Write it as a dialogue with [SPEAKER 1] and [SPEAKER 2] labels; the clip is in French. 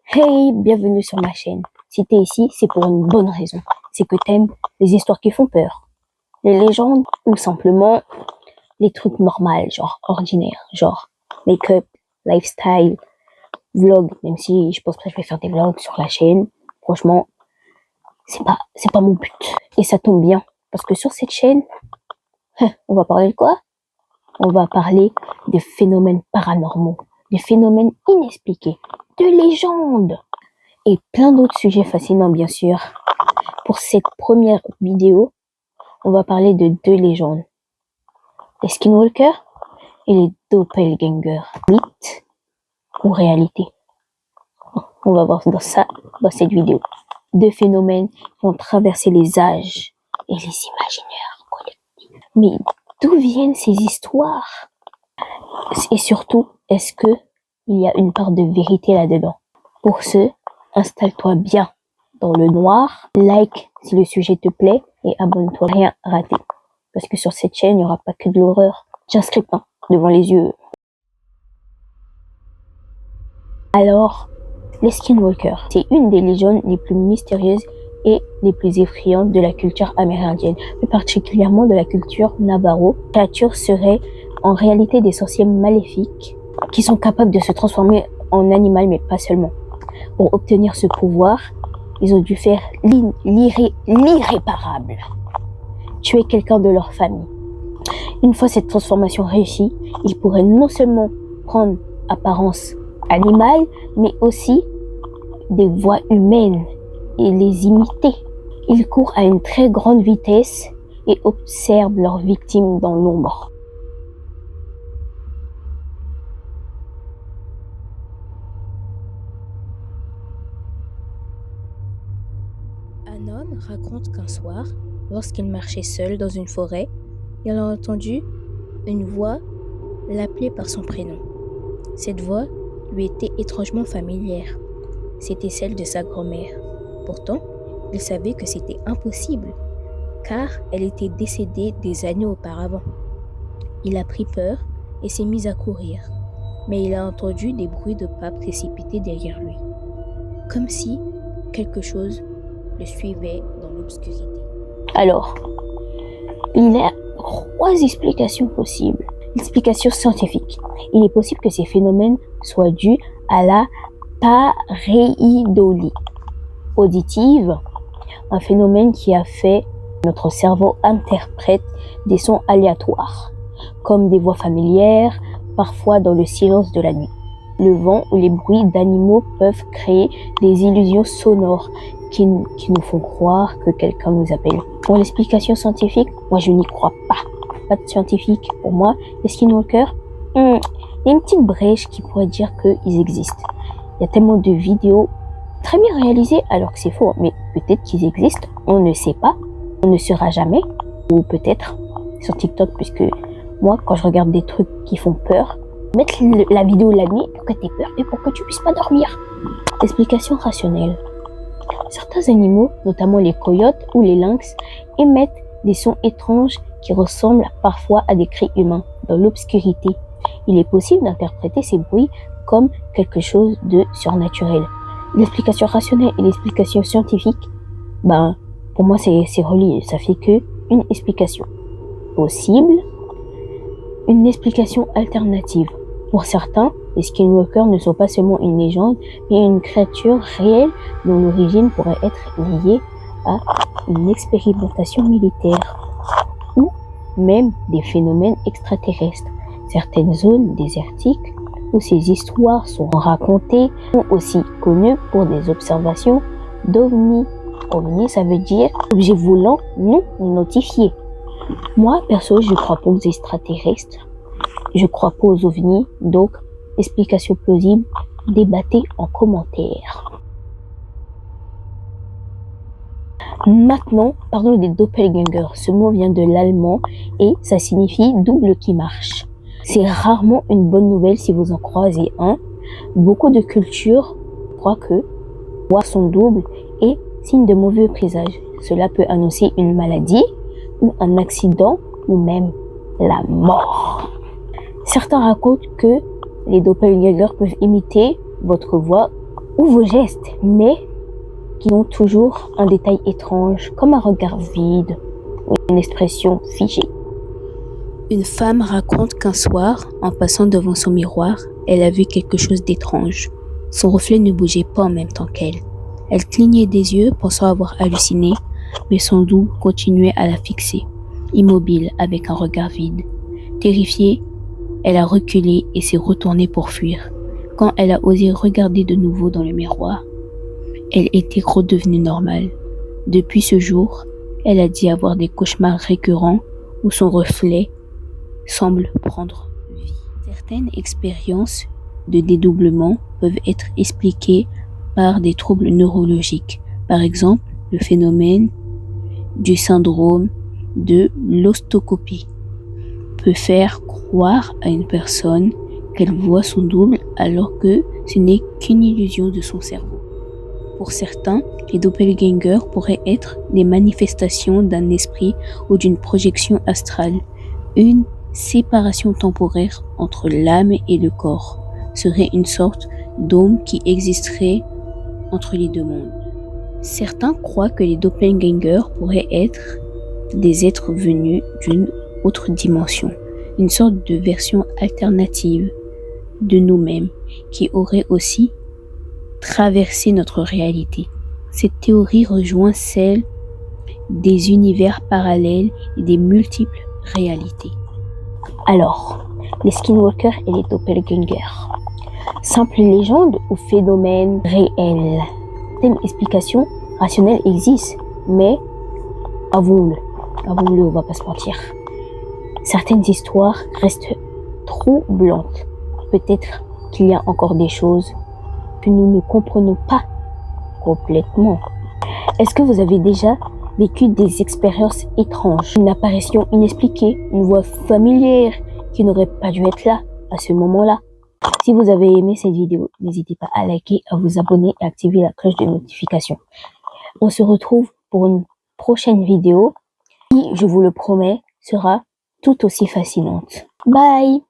[SPEAKER 1] Hey, bienvenue sur ma chaîne. Si t'es ici, c'est pour une bonne raison. C'est que t'aimes les histoires qui font peur, les légendes ou simplement les trucs normaux, genre ordinaires, genre make-up, lifestyle, vlog. Même si je pense pas que je vais faire des vlogs sur la chaîne. Franchement, c'est pas mon but. Et ça tombe bien parce que sur cette chaîne, on va parler de quoi? On va parler de phénomènes paranormaux, de phénomènes inexpliqués, de légendes et plein d'autres sujets fascinants, bien sûr. Pour cette première vidéo, on va parler de deux légendes, les skinwalkers et les doppelgangers. Mythe ou réalité? On va voir dans cette vidéo. Deux phénomènes qui vont traverser les âges et les imaginaires collectifs. Mais d'où viennent ces histoires? Et surtout, est-ce que il y a une part de vérité là-dedans? Pour ce, installe-toi bien dans le noir, like si le sujet te plaît et abonne-toi, rien rater. Parce que sur cette chaîne, il n'y aura pas que de l'horreur. J'ai un script devant les yeux. Alors, les skinwalkers, c'est une des légendes les plus mystérieuses et les plus effrayantes de la culture amérindienne, plus particulièrement de la culture Navajo. Les créatures seraient en réalité des sorciers maléfiques qui sont capables de se transformer en animal, mais pas seulement. Pour obtenir ce pouvoir, ils ont dû faire l'irréparable. Tuer quelqu'un de leur famille. Une fois cette transformation réussie, ils pourraient non seulement prendre apparence animale, mais aussi des voix humaines et les imiter. Ils courent à une très grande vitesse et observent leurs victimes dans l'ombre. Un homme raconte qu'un soir, lorsqu'il marchait seul dans une forêt, il a entendu une voix l'appeler par son prénom. Cette voix lui était étrangement familière. C'était celle de sa grand-mère. Pourtant, il savait que c'était impossible, car elle était décédée des années auparavant. Il a pris peur et s'est mis à courir, mais il a entendu des bruits de pas précipités derrière lui, comme si quelque chose le suivait dans l'obscurité. Alors, il y a 3 explications possibles. L'explication scientifique. Il est possible que ces phénomènes soient dus à la pareidolie auditive, un phénomène qui a fait que notre cerveau interprète des sons aléatoires, comme des voix familières, parfois dans le silence de la nuit. Le vent ou les bruits d'animaux peuvent créer des illusions sonores qui nous font croire que quelqu'un nous appelle. Pour l'explication scientifique, moi je n'y crois pas. Pas de scientifique. Pour moi, les skinwalkers, il y a une petite brèche qui pourrait dire qu'ils existent. Il y a tellement de vidéos très bien réalisées alors que c'est faux. Mais peut-être qu'ils existent, on ne sait pas, on ne saura jamais. Ou peut-être sur TikTok, puisque moi quand je regarde des trucs qui font peur, mettre la vidéo la nuit pour que tu aies peur et pour que tu puisses pas dormir. Explication rationnelle. Certains animaux, notamment les coyotes ou les lynx, émettent des sons étranges qui ressemblent parfois à des cris humains dans l'obscurité. Il est possible d'interpréter ces bruits comme quelque chose de surnaturel. L'explication rationnelle et l'explication scientifique, pour moi c'est relié, ça fait que une explication possible, une explication alternative. Pour certains, les skinwalkers ne sont pas seulement une légende, mais une créature réelle dont l'origine pourrait être liée à une expérimentation militaire ou même des phénomènes extraterrestres. Certaines zones désertiques où ces histoires sont racontées sont aussi connues pour des observations d'ovnis. OVNI, ça veut dire objet volant non notifié. Moi, perso, je crois pas aux extraterrestres. Je crois pas aux ovnis, donc explication plausible, débattez en commentaire. Maintenant, parlons des doppelgangers. Ce mot vient de l'allemand et ça signifie double qui marche. C'est rarement une bonne nouvelle si vous en croisez un. Beaucoup de cultures croient que voir son double est signe de mauvais présage. Cela peut annoncer une maladie ou un accident ou même la mort. Certains racontent que les doppelgangers peuvent imiter votre voix ou vos gestes, mais qui ont toujours un détail étrange, comme un regard vide ou une expression figée. Une femme raconte qu'un soir, en passant devant son miroir, elle a vu quelque chose d'étrange. Son reflet ne bougeait pas en même temps qu'elle. Elle clignait des yeux, pensant avoir halluciné, mais son double continuait à la fixer, immobile, avec un regard vide. Terrifiée, elle a reculé et s'est retournée pour fuir. Quand elle a osé regarder de nouveau dans le miroir, elle était redevenue normale. Depuis ce jour, elle a dit avoir des cauchemars récurrents où son reflet semble prendre vie. Certaines expériences de dédoublement peuvent être expliquées par des troubles neurologiques, par exemple le phénomène du syndrome de l'ostocopie peut faire croire à une personne qu'elle voit son double alors que ce n'est qu'une illusion de son cerveau. Pour certains, les doppelgangers pourraient être des manifestations d'un esprit ou d'une projection astrale. Une séparation temporaire entre l'âme et le corps serait une sorte d'ôme qui existerait entre les deux mondes. Certains croient que les doppelgangers pourraient être des êtres venus d'une autre dimension, une sorte de version alternative de nous-mêmes qui aurait aussi traversé notre réalité. Cette théorie rejoint celle des univers parallèles et des multiples réalités. Alors, les skinwalkers et les doppelgangers. Simple légende ou phénomène réel? Certaines explications rationnelles existent, mais avouons-le, on va pas se mentir. Certaines histoires restent troublantes. Peut-être qu'il y a encore des choses que nous ne comprenons pas complètement. Est-ce que vous avez déjà vécu des expériences étranges, une apparition inexpliquée, une voix familière qui n'aurait pas dû être là à ce moment-là? Si vous avez aimé cette vidéo, n'hésitez pas à liker, à vous abonner et à activer la cloche de notification. On se retrouve pour une prochaine vidéo qui, je vous le promets, sera tout aussi fascinante. Bye!